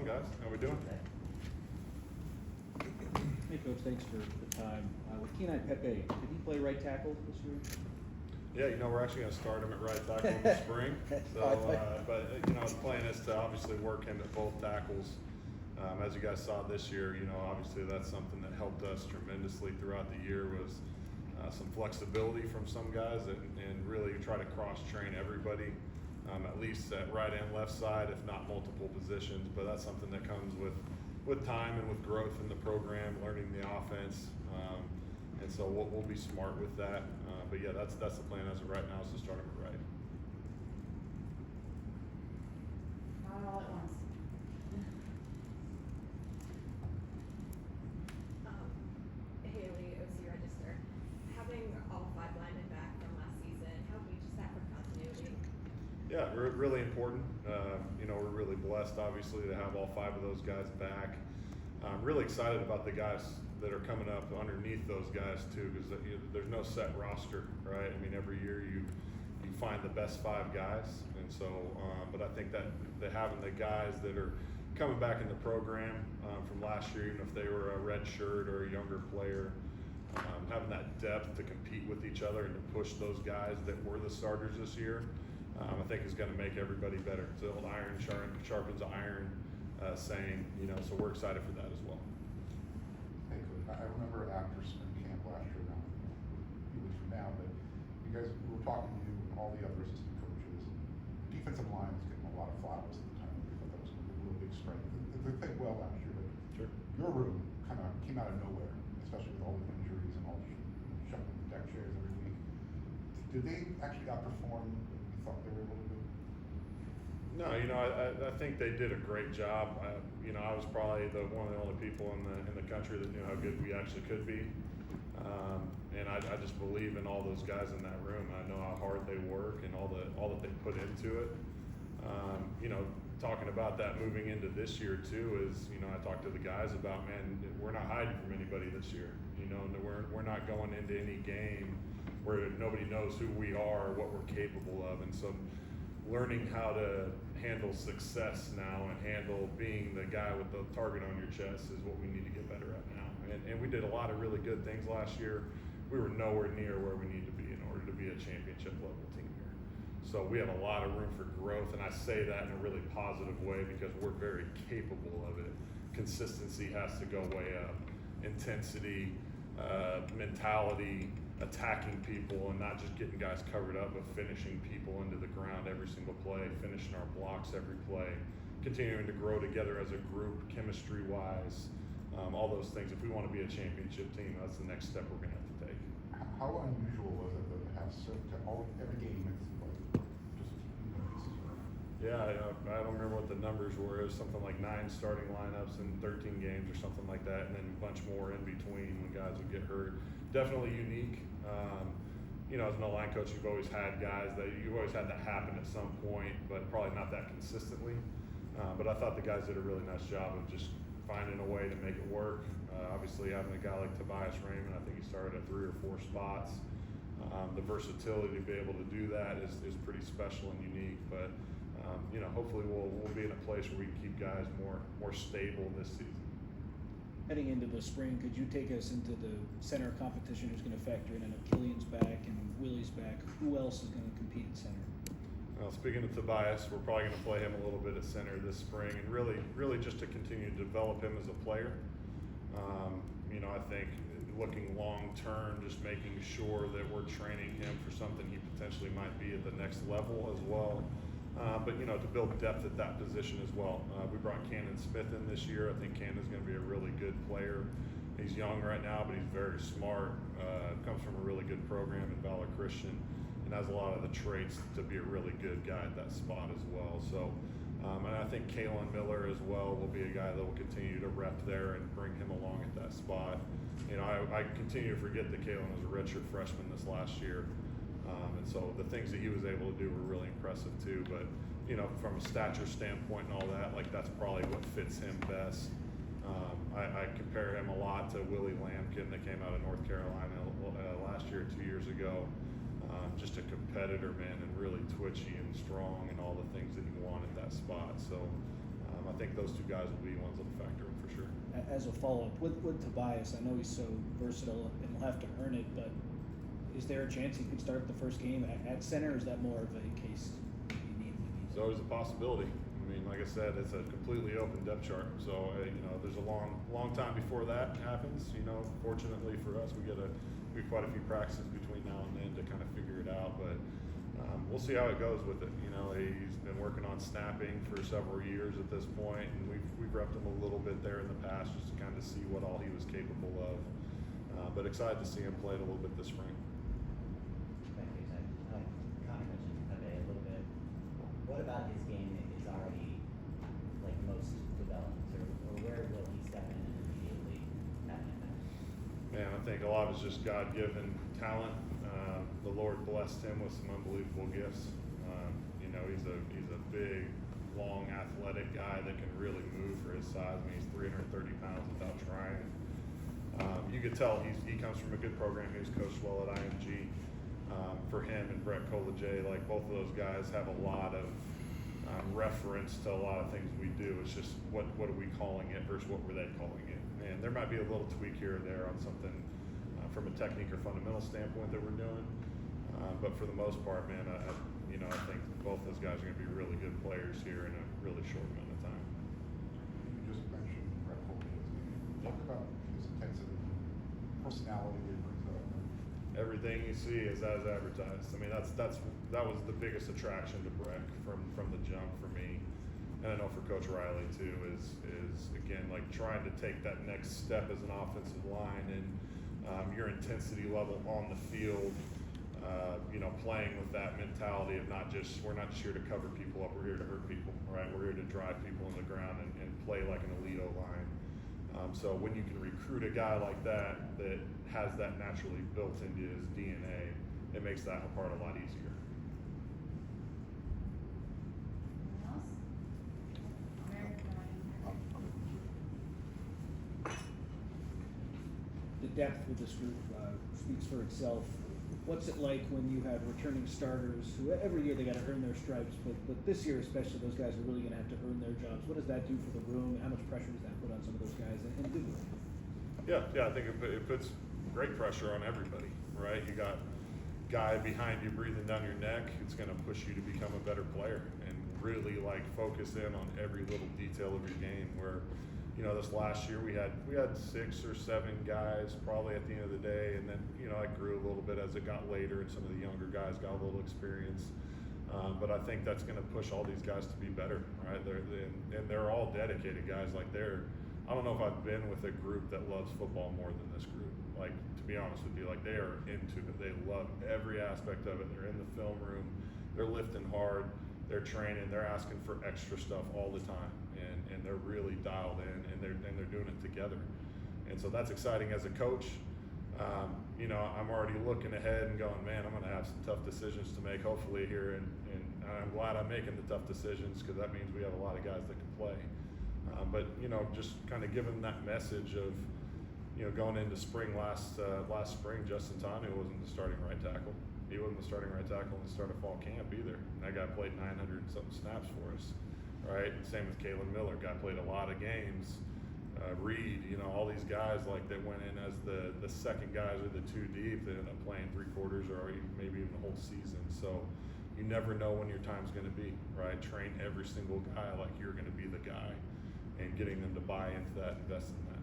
on, guys? How we doing? Hey, Coach, thanks for the time. With Keenyi Pepe, did he play right tackle this year? Yeah, we're actually going to start him at right tackle in the spring. So, but the plan is to obviously work him at both tackles. As you guys saw this year, obviously that's something that helped us tremendously throughout the year was some flexibility from some guys and really try to cross-train everybody, at least at right and left side, if not multiple positions. But that's something that comes with time and with growth in the program, learning the offense. And so we'll be smart with that. But yeah, that's the plan as of right now, is to start him at right. Not all at once. Haley, OC Register. Having all 5 linemen back from last season, how huge is that for continuity? Yeah, really important. We're really blessed, obviously, to have all 5 of those guys back. I'm really excited about the guys that are coming up underneath those guys too, because there's no set roster, right? I mean, every year you find the best 5 guys, and so. But I think that having the guys that are coming back in the program from last year, even if they were a red shirt or a younger player, having that depth to compete with each other and to push those guys that were the starters this year, I think is going to make everybody better. It's the old iron sharpens iron saying, so we're excited for that as well. Hey, Coach, I remember after spring camp last year, now, a few weeks from now, but you guys were talking to you and all the other assistant coaches. The defensive line was getting a lot of flowers at the time. We thought that was a real big strength. They played well last year, but Sure. your room kind of came out of nowhere, especially with all the injuries and all the shuffling the deck chairs every week. Did they actually outperform what you thought they were able to do? No, I think they did a great job. I was probably one of the only people in the country that knew how good we actually could be, and I just believe in all those guys in that room. I know how hard they work and all that they put into it. Talking about that moving into this year too is, I talked to the guys about, man, we're not hiding from anybody this year. We're not going into any game where nobody knows who we are or what we're capable of, and so. Learning how to handle success now and handle being the guy with the target on your chest is what we need to get better at now. And we did a lot of really good things last year. We were nowhere near where we need to be in order to be a championship level team here. So we have a lot of room for growth, and I say that in a really positive way because we're very capable of it. Consistency has to go way up. Intensity, mentality, attacking people and not just getting guys covered up, but finishing people into the ground every single play, finishing our blocks every play, continuing to grow together as a group, chemistry-wise, all those things. If we want to be a championship team, that's the next step we're going to have to take. How unusual was it to have every game it's like just pieces around? Yeah, I don't remember what the numbers were. It was something like 9 starting lineups in 13 games or something like that, and then a bunch more in between when guys would get hurt. Definitely unique. As an O-line coach, you've always had guys that you've always had that happen at some point, but probably not that consistently. But I thought the guys did a really nice job of just finding a way to make it work. Obviously, having a guy like Tobias, I think he started at 3 or 4 spots. The versatility to be able to do that is pretty special and unique. But hopefully we'll be in a place where we can keep guys more stable this season. Heading into the spring, could you take us into the center competition? Who's going to factor in? I know Killian's back and Willie's back. Who else is going to compete in center? Well, speaking of Tobias, we're probably going to play him a little bit at center this spring, and really just to continue to develop him as a player. I think looking long term, just making sure that we're training him for something he potentially might be at the next level as well. But to build depth at that position as well. We brought Cannon Smith in this year. I think Cannon's going to be a really good player. He's young right now, but he's very smart. Comes from a really good program in Valor Christian, and has a lot of the traits to be a really good guy at that spot as well. So, and I think Kalen Miller as well will be a guy that will continue to rep there and bring him along at that spot. I continue to forget that Kalen was a redshirt freshman this last year. And so the things that he was able to do were really impressive too. But, from a stature standpoint and all that, that's probably what fits him best. I compare him a lot to Willie Lampkin that came out of North Carolina last year, 2 years ago. Just a competitor, man, and really twitchy and strong and all the things that you want at that spot. So I I think those two guys will be ones that'll factor in for sure. As a follow-up, with Tobias, I know he's so versatile and he'll have to earn it, but is there a chance he could start the first game at center, or is that more of a case you need? It's always a possibility. I mean, like I said, it's a completely open depth chart. So, there's a long time before that happens. Fortunately for us, we get quite a few practices between now and then to kind of figure it out. But we'll see how it goes with it. He's been working on snapping for several years at this point, and we've repped him a little bit there in the past just to kind of see what all he was capable of. But excited to see him play it a little bit this spring. Thank you. Connor mentioned Pepe a little bit. What about his game is already most developed, or where will he step in and immediately have an impact? Man, I think a lot of it's just God-given talent. The Lord blessed him with some unbelievable gifts. He's a big, long, athletic guy that can really move for his size. I mean, he's 330 pounds without trying. You could tell he comes from a good program. He was coached well at IMG. For him and Brett Colajay, both of those guys have a lot of reference to a lot of things we do. It's just what are we calling it versus what were they calling it. And there might be a little tweak here or there on something from a technique or fundamental standpoint that we're doing. But for the most part, man, I think both those guys are going to be really good players here in a really short amount of time. You just mentioned Brett Colajay's game. Talk about his intensity, personality that he brings out. Everything you see is as advertised. I mean, that was the biggest attraction to Breck from the jump for me, and I know for Coach Riley too. Is again trying to take that next step as an offensive line and your intensity level on the field. Playing with that mentality of we're not just here to cover people up. We're here to hurt people, right? We're here to drive people in the ground and play like an elite O-line. So when you can recruit a guy like that has that naturally built into his DNA, it makes that part a lot easier. Anyone else? The depth with this group speaks for itself. What's it like when you have returning starters who every year they got to earn their stripes, but this year especially, those guys are really going to have to earn their jobs. What does that do for the room? How much pressure does that put on some of those guys? And do it? Yeah, I think it puts great pressure on everybody, right? You got a guy behind you breathing down your neck. It's going to push you to become a better player and really focus in on every little detail of your game. Where, this last year we had 6 or 7 guys probably at the end of the day, and then I grew a little bit as it got later, and some of the younger guys got a little experience. But I think that's going to push all these guys to be better, right? They're all dedicated guys. I don't know if I've been with a group that loves football more than this group. To be honest with you, they are into it. They love every aspect of it. They're in the film room. They're lifting hard. They're training. They're asking for extra stuff all the time, and they're really dialed in, and they're doing it together. And so that's exciting as a coach. I'm already looking ahead and going, man, I'm going to have some tough decisions to make hopefully here, and I'm glad I'm making the tough decisions because that means we have a lot of guys that can play. But just kind of giving that message of going into spring last spring, Justin Tanu wasn't the starting right tackle. He wasn't the starting right tackle in the start of fall camp either. And that guy played 900 and something snaps for us, right? Same with Kalen Miller. Guy played a lot of games. Reed, all these guys that went in as the second guys or the 2 deep, they ended up playing 3/4 or maybe even the whole season. So you never know when your time's going to be, right? Train every single guy like you're going to be the guy, and getting them to buy into that, invest in that.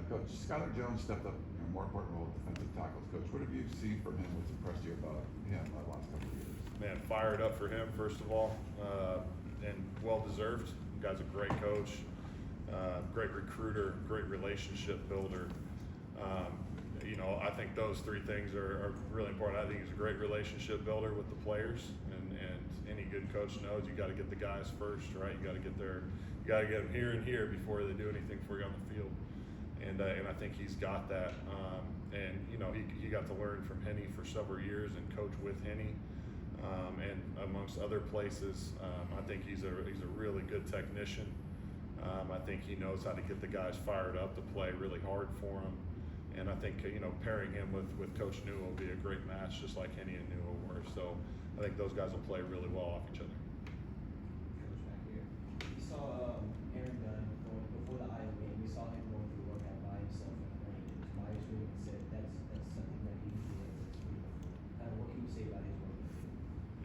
Coach Skyler Jones stepped up in a more important role, defensive tackles coach. What have you seen from him? What's impressed you about him the last couple of years? Man, fired up for him first of all, and well deserved. The guy's a great coach. Great recruiter, great relationship builder. I think those 3 things are really important. I think he's a great relationship builder with the players, and any good coach knows you got to get the guys first, right? You got to get them here and here before they do anything for you on the field. And I think he's got that. And he got to learn from Henny for several years and coach with Henny, and amongst other places. I think he's a really good technician. I think he knows how to get the guys fired up to play really hard for him. And I think, pairing him with Coach Newell will be a great match, just like Henny and Newell were. So I think those guys will play really well off each other. Coach, back here. You saw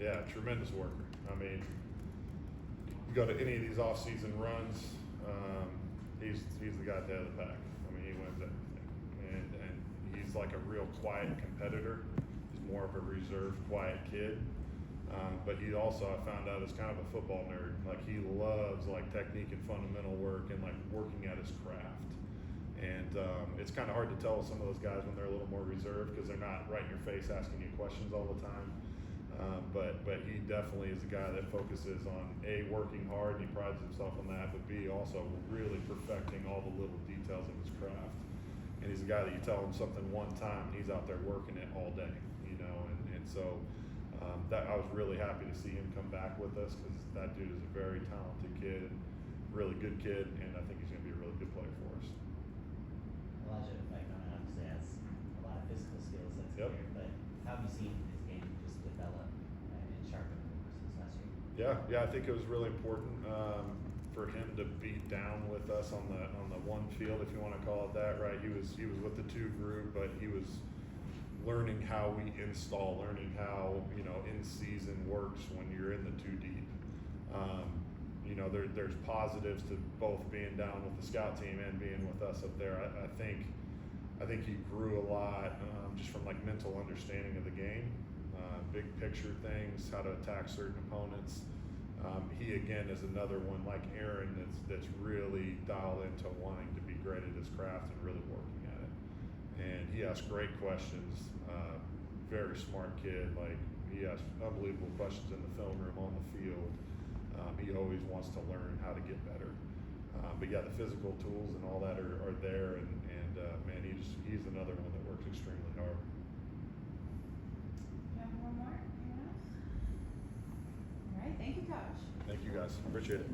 yeah, tremendous worker. I mean, you go to any of these off-season runs, he's the guy at the head of the pack. I mean, he wins everything, and he's like a real quiet competitor. He's more of a reserved, quiet kid. But he also, I found out, is kind of a football nerd. Like, he loves like technique and fundamental work and like working at his craft. And it's kind of hard to tell with some of those guys when they're a little more reserved because they're not right in your face asking you questions all the time. But he definitely is a guy that focuses on A, working hard, and he prides himself on that, but B, also really perfecting all the little details of his craft. And he's a guy that you tell him something one time, and he's out there working it all day, you know. And so that I was really happy to see him come back with us because that dude is a very talented kid, really good kid, and I think he's going to be a really good player for us. Elijah, like, obviously has a lot of physical skills, that's Yep. clear, but how have you seen his game just develop and sharpen since last year? Yeah, I think it was really important for him to be down with us on the one field, if you want to call it that, right? He was with the two group, but he was learning how we install, learning how, you know, in season works when you're in the two deep. You know, there's positives to both being down with the scout team and being with us up there. I think he grew a lot just from like mental understanding of the game, big picture things, how to attack certain opponents. He again is another one like Aaron that's really dialed into wanting to be great at his craft and really working at it. And he asks great questions. Very smart kid. Like, he asks unbelievable questions in the film room, on the field. He always wants to learn how to get better. But yeah, the physical tools and all that are there. And man, he's another one that works extremely hard. You have one more? Anyone else? All right, thank you, Coach. Thank you guys. Appreciate it.